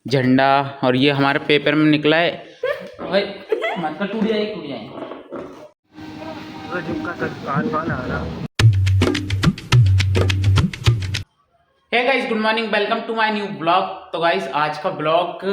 झंडा, और ये हमारे पेपर में निकला है। भाई मत कर, टूट जाएगी। Hey guys, good morning, welcome to my new blog. तो गाइस आज का ब्लॉग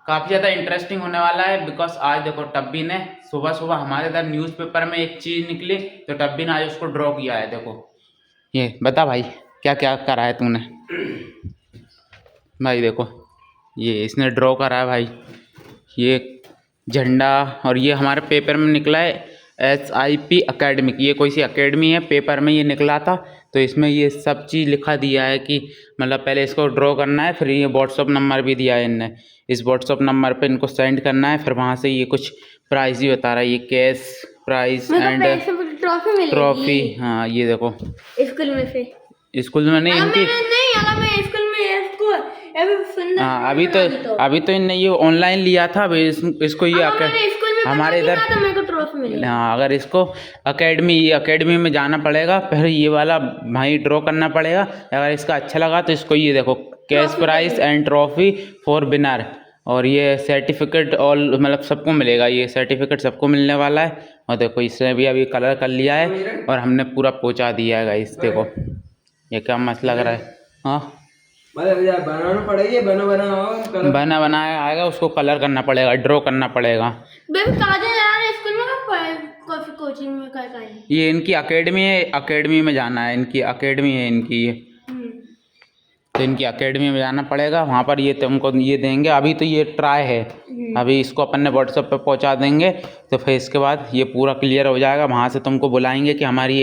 काफ़ी ज़्यादा इंटरेस्टिंग होने वाला है, बिकॉज आज देखो टब्बी ने सुबह सुबह हमारे इधर न्यूज़पेपर में एक चीज़ निकली, तो टब्बी ने आज उसको ड्रॉ किया है। देखो ये बता भाई, क्या क्या करा है तूने? भाई देखो, ये इसने ड्रॉ करा है भाई, ये झंडा, और ये हमारे पेपर में निकला है SIP अकेडमिक। ये कोई सी अकेडमी है, पेपर में ये निकला था, तो इसमें ये सब चीज़ लिखा दिया है कि मतलब पहले इसको ड्रॉ करना है, फिर ये व्हाट्सअप नंबर भी दिया है इनने, इस व्हाट्सअप नंबर पे इनको सेंड करना है, फिर वहाँ से ये कुछ प्राइस भी बता रहा है, ये कैश प्राइस एंड ट्रॉफी। हाँ ये देखो, स्कूल में से, स्कूल में नहीं इनकी, हाँ अभी तो इनने ये ऑनलाइन लिया था, अभी इसको ये हमारे इधर, हाँ अगर इसको अकेडमी में जाना पड़ेगा, फिर ये वाला भाई ड्रॉ करना पड़ेगा। अगर इसका अच्छा लगा तो इसको ये देखो, cash price and trophy for winner, और ये सर्टिफिकेट ऑल, मतलब सबको मिलेगा, ये सर्टिफिकेट सबको मिलने वाला है। और देखो इसने भी अभी कलर कर लिया है और हमने पूरा पहुंचा दिया है गाइस। देखो ये क्या मस्त लग रहा है। हाँ बनाना पड़ेगा, बना बनाया आएगा, उसको कलर करना पड़ेगा, ड्रॉ करना पड़ेगा। कोचिंग में ये इनकी अकेडमी है, अकेडमी में जाना है, इनकी अकेडमी है इनकी ये, तो इनकी अकेडमी में जाना पड़ेगा। वहाँ पर ये तुमको ये देंगे, अभी तो ये ट्राई है, अभी इसको अपन ने व्हाट्सएप पे पहुँचा देंगे, तो फिर इसके बाद ये पूरा क्लियर हो जाएगा। वहाँ से तुमको बुलाएंगे कि हमारी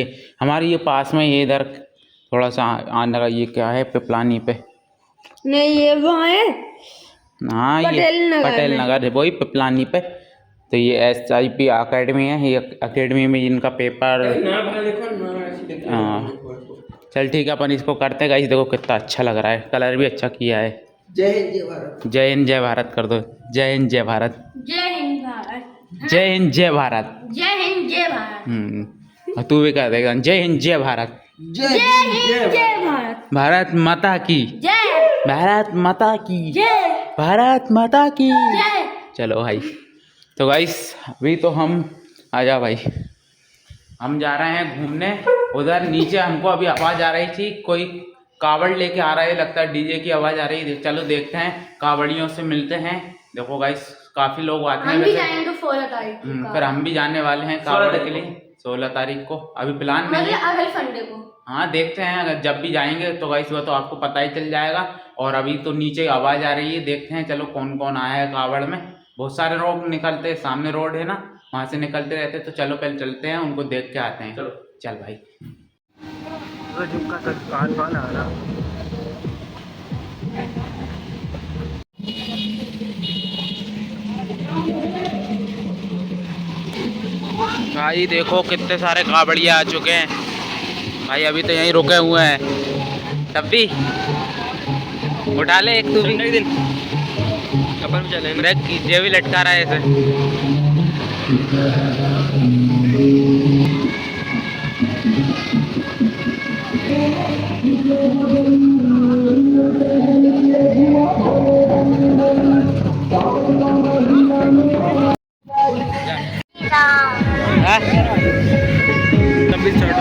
ये पास में, ये इधर थोड़ा सा आने लगा, ये क्या है पिपलानी पे, नहीं ये वहाँ है, हाँ ये पटेल नगर है, वही पिपलानी पे। तो ये SIP अकेडमी है, ये अकेडमी में इनका पेपर, हाँ चल ठीक है, अपन इसको करते हैं गाइस। देखो कितना अच्छा लग रहा है, कलर भी अच्छा किया है। जय हिंद जय भारत, जय हिंद जय भारत कर दो, जय हिंद जय भारत, जय हिंद भारत, जय हिंद जय भारत, जय हिंद जय भारत। और तू भी कर देगा, जय हिंद जय भारत, जय हिंद जय भारत, भारत माता की जय, भारत माता की जय, भारत माता की जय। चलो भाई, तो गाइस अभी तो हम आ जा भाई, हम जा रहे हैं घूमने उधर नीचे। हमको अभी आवाज़ आ रही थी, कोई कावड़ लेके आ रहा है, लगता है डीजे की आवाज़ आ रही है। चलो देखते हैं, कावड़ियों से मिलते हैं। देखो गाइस काफ़ी लोग आते हैं, हम भी जाएंगे 16 तारीख को, फिर हम भी जाने वाले हैं कावड़ के लिए 16 तारीख को। अभी प्लान नहीं है, अगले संडे को। हाँ देखते हैं, अगर जब भी जाएंगे तो गाइस वो तो आपको पता ही चल जाएगा। और अभी तो नीचे आवाज़ आ रही है, देखते हैं चलो कौन कौन आया है कावड़ में। बहुत सारे लोग निकलते हैं, सामने रोड है ना, वहाँ से निकलते रहते, तो चलो पहले चलते हैं, उनको देख के आते हैं। चलो चल भाई। भाई देखो कितने सारे कावड़िया आ चुके हैं भाई, अभी तो यहीं रुके हुए हैं। तब भी उठा ले एक, तू भी अपन चले देख ये भी लटका रहा है ऐसे। तब भी स्टार्ट हो।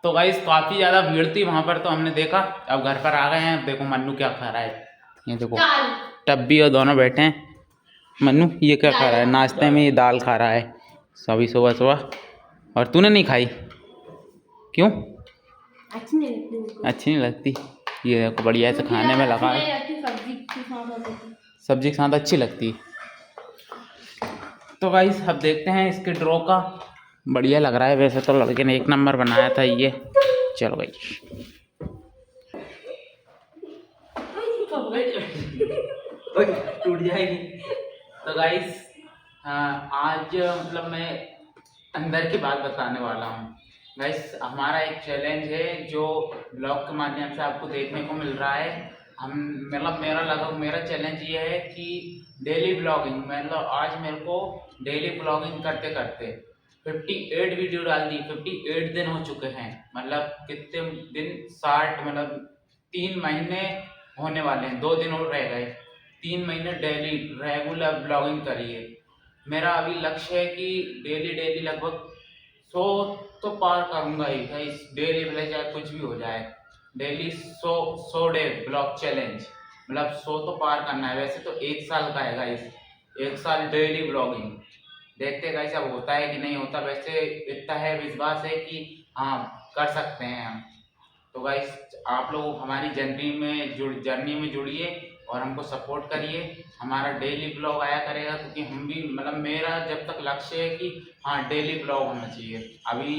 तो गाइस काफ़ी ज़्यादा भीड़ थी वहाँ पर, तो हमने देखा, अब घर पर आ गए हैं। देखो मन्नू क्या खा रहा है, ये देखो टब्बी और दोनों बैठे हैं। मन्नू ये क्या खा रहा है, नाश्ते में ये दाल खा रहा है सभी सुबह सुबह। और तूने नहीं खाई क्यों? अच्छी नहीं लगती। ये देखो बढ़िया से खाने में लगा है, सब्जी के साथ अच्छी लगती। तो गाइस अब देखते हैं इसके ड्रॉ का, बढ़िया लग रहा है वैसे तो, लड़के ने एक नंबर बनाया था ये। चलो गाइस टूट जाएगी। तो गाइस आज मतलब मैं अंदर की बात बताने वाला हूँ। गाइस हमारा एक चैलेंज है जो ब्लॉग के माध्यम से आपको देखने को मिल रहा है। हम मतलब मेरा चैलेंज ये है कि डेली ब्लॉगिंग, मतलब आज मेरे को डेली ब्लॉगिंग करते करते 58 वीडियो डाल दी। 58 दिन हो चुके हैं, मतलब कितने दिन, 60, मतलब 3 महीने होने वाले हैं, 2 दिन और रह गए। 3 महीने डेली रेगुलर ब्लॉगिंग करिए। मेरा अभी लक्ष्य है कि डेली लगभग 100 तो पार करूंगा ही भाई, डेली भले चाहे कुछ भी हो जाए। डेली 100 डे ब्लॉग चैलेंज, मतलब 100 तो पार करना है। वैसे तो 1 साल का है गाइस, 1 साल डेली ब्लॉगिंग। देखते गाइस अब होता है कि नहीं होता। वैसे इतना है विश्वास है कि हाँ कर सकते हैं हम। तो गाइस आप लोग हमारी जर्नी में जुड़िए और हमको सपोर्ट करिए। हमारा डेली ब्लॉग आया करेगा, क्योंकि हम भी, मतलब मेरा जब तक लक्ष्य है कि हाँ डेली ब्लॉग होना चाहिए। अभी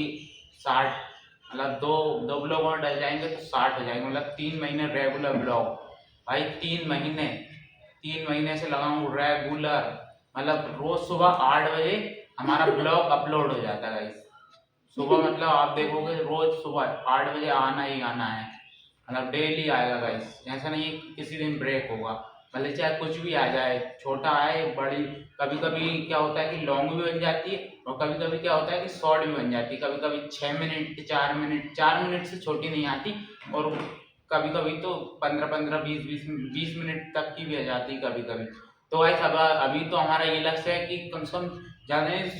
60, मतलब दो ब्लॉग और डल जाएंगे तो 60 हो जाएंगे, मतलब 3 महीने रेगुलर ब्लॉग। भाई 3 महीने से लगाऊँ रेगुलर, मतलब रोज सुबह 8 बजे हमारा ब्लॉग अपलोड हो जाता है गाइस। सुबह मतलब आप देखोगे रोज सुबह 8 बजे आना ही आना है, मतलब डेली आएगा गाइस। ऐसा नहीं है कि किसी दिन ब्रेक होगा, भले चाहे कुछ भी आ जाए, छोटा आए बड़ी। कभी कभी क्या होता है कि लॉन्ग भी बन जाती है, और कभी कभी क्या होता है कि शॉर्ट भी बन जाती है। कभी कभी 6 मिनट, 4 मिनट से छोटी नहीं आती, और कभी कभी तो 15 20 मिनट तक की भी आ जाती है कभी कभी। तो गाइस अभी तो हमारा ये लक्ष्य है कि कम से कम ज़्यादा नहीं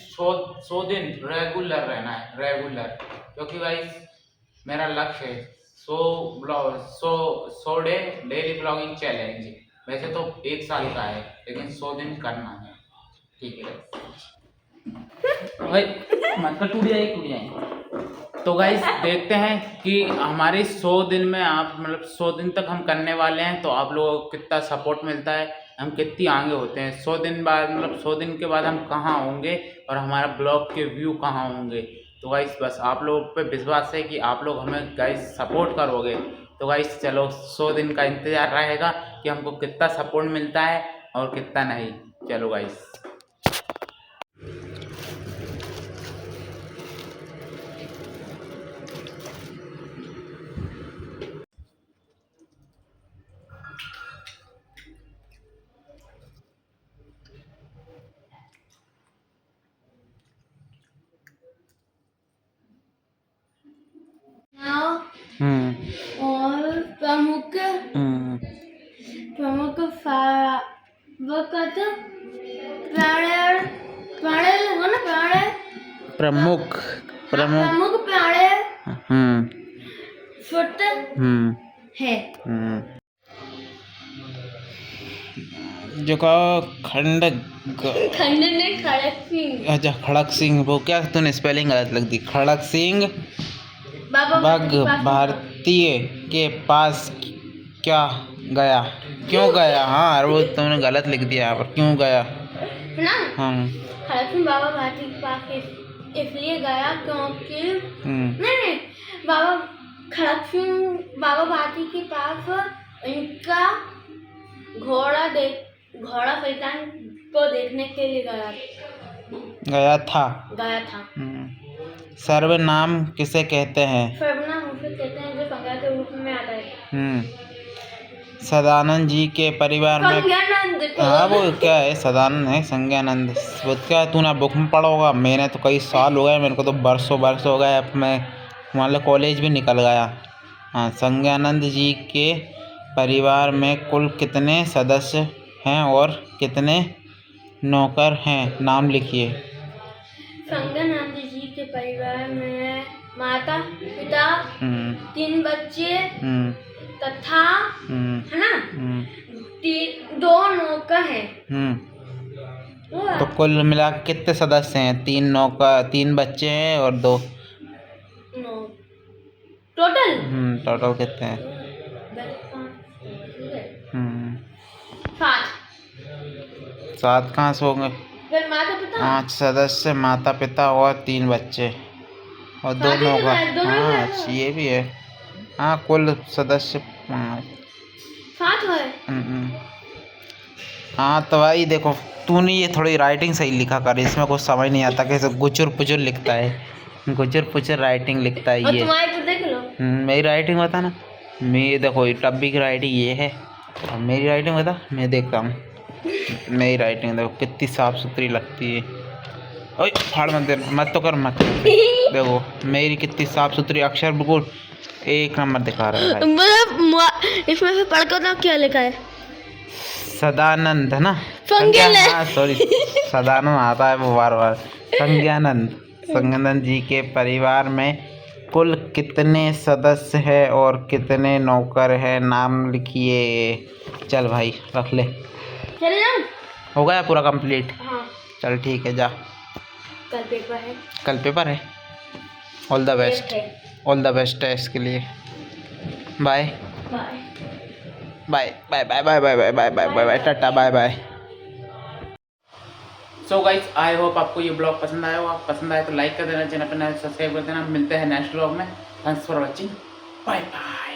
100 दिन रेगुलर रहना है, रेगुलर। क्योंकि गाइस मेरा लक्ष्य है 100 डे डेली ब्लॉगिंग चैलेंज। वैसे तो 1 साल का है, लेकिन 100 दिन करना है। ठीक है भाई, मतलब टूट जाए। तो गाइस देखते हैं कि हमारे 100 दिन में आप, मतलब 100 दिन तक हम करने वाले हैं, तो आप लोगों को कितना सपोर्ट मिलता है, हम कितनी आगे होते हैं। 100 दिन बाद, मतलब 100 दिन के बाद हम कहाँ होंगे और हमारा ब्लॉग के व्यू कहाँ होंगे। तो गाइस बस आप लोगों पे विश्वास है कि आप लोग हमें गाइस सपोर्ट करोगे। तो गाइस चलो 100 दिन का इंतज़ार रहेगा कि हमको कितना सपोर्ट मिलता है और कितना नहीं। चलो गाइस। और प्रमुख प्रमुख प्राणी फुट है जो का खंडक ने खड़क सिंह। अच्छा खड़क सिंह, वो क्या तूने स्पेलिंग गलत लग दी। खड़क सिंह बग भारतीय के पास क्या गया, क्यों गया? हाँ वो तुमने गलत लिख दिया यहाँ पर, क्यों गया है ना। हाँ खड़क सिंह बाबा भारती के पास इसलिए गया क्योंकि नहीं बाबा खड़क सिंह बाबा भारती के पास इनका घोड़ा शैतान को देखने के लिए गया था। सर्वनाम किसे कहते हैं? सर्वनाम उसे कहते हैं जो संज्ञा के रूप में आता है। सदानंद जी के परिवार में, हाँ वो क्या है, सदानंद है, संज्ञानंद। वो क्या तूने बुक में पढ़ा होगा, मैंने तो कई साल हो गए, मेरे को तो बरसों हो गए, अब मैं मान लो कॉलेज भी निकल गया। हाँ संज्ञानंद जी के परिवार में कुल कितने सदस्य हैं और कितने नौकर हैं? नाम लिखिए। संज्ञानंद जी के परिवार में माता पिता 3 बच्चे तथा है ना 2 नौकर हैं। तो कुल मिला के कितने सदस्य हैं? 3 नौकर, 3 बच्चे हैं और 2 टोटल कितने हैं? 7 कहाँ से होंगे? 5 सदस्य, माता पिता और 3 बच्चे और 2 नौकर। हाँ ये भी है। हाँ कुल सदस्य 7 है। हाँ तो भाई देखो, तूने ये थोड़ी राइटिंग सही लिखा कर, इसमें कुछ समझ नहीं आता, कैसे गुचुर पुचुर लिखता है। गुजर पुजर राइटिंग लिखता है और ये। तुम्हारे तो देख लो। मेरी राइटिंग बता ना। मेरी देखो ये टब्बी की राइटिंग ये है, और मेरी राइटिंग बता, मैं देखता हूँ। मेरी राइटिंग देखो कितनी साफ सुथरी लगती है। ओए फाड़ मत देना, मत तो कर मत। देखो मेरी कितनी साफ सुथरी, अक्षर बिल्कुल एक नंबर दिखा रहा है भाई। मतलब इसमें से पढ़ कर ना क्या लिखा है? सदानंद है ना? संज्ञानंद। हाँ सॉरी, सदानंद आता है वो बार बार। संज्ञानंद जी के परिवार में कुल कितने सदस्य हैं और कितने नौकर हैं, नाम लिखिए। चल भाई रख ले। चल जाऊं? हो गया पूरा कंप्लीट? हाँ। चल ठीक है जा। कल पेपर है। कल पेपर है। All the best, all the best है इसके लिए। Bye bye bye bye bye bye bye bye bye bye bye tata bye bye. So guys I hope आपको ये ब्लॉग पसंद आया होगा। पसंद आए तो लाइक कर देना, चैनल पर नया सब्सक्राइब कर देना। मिलते हैं नेक्स्ट ब्लॉग में। Thanks for watching, bye bye.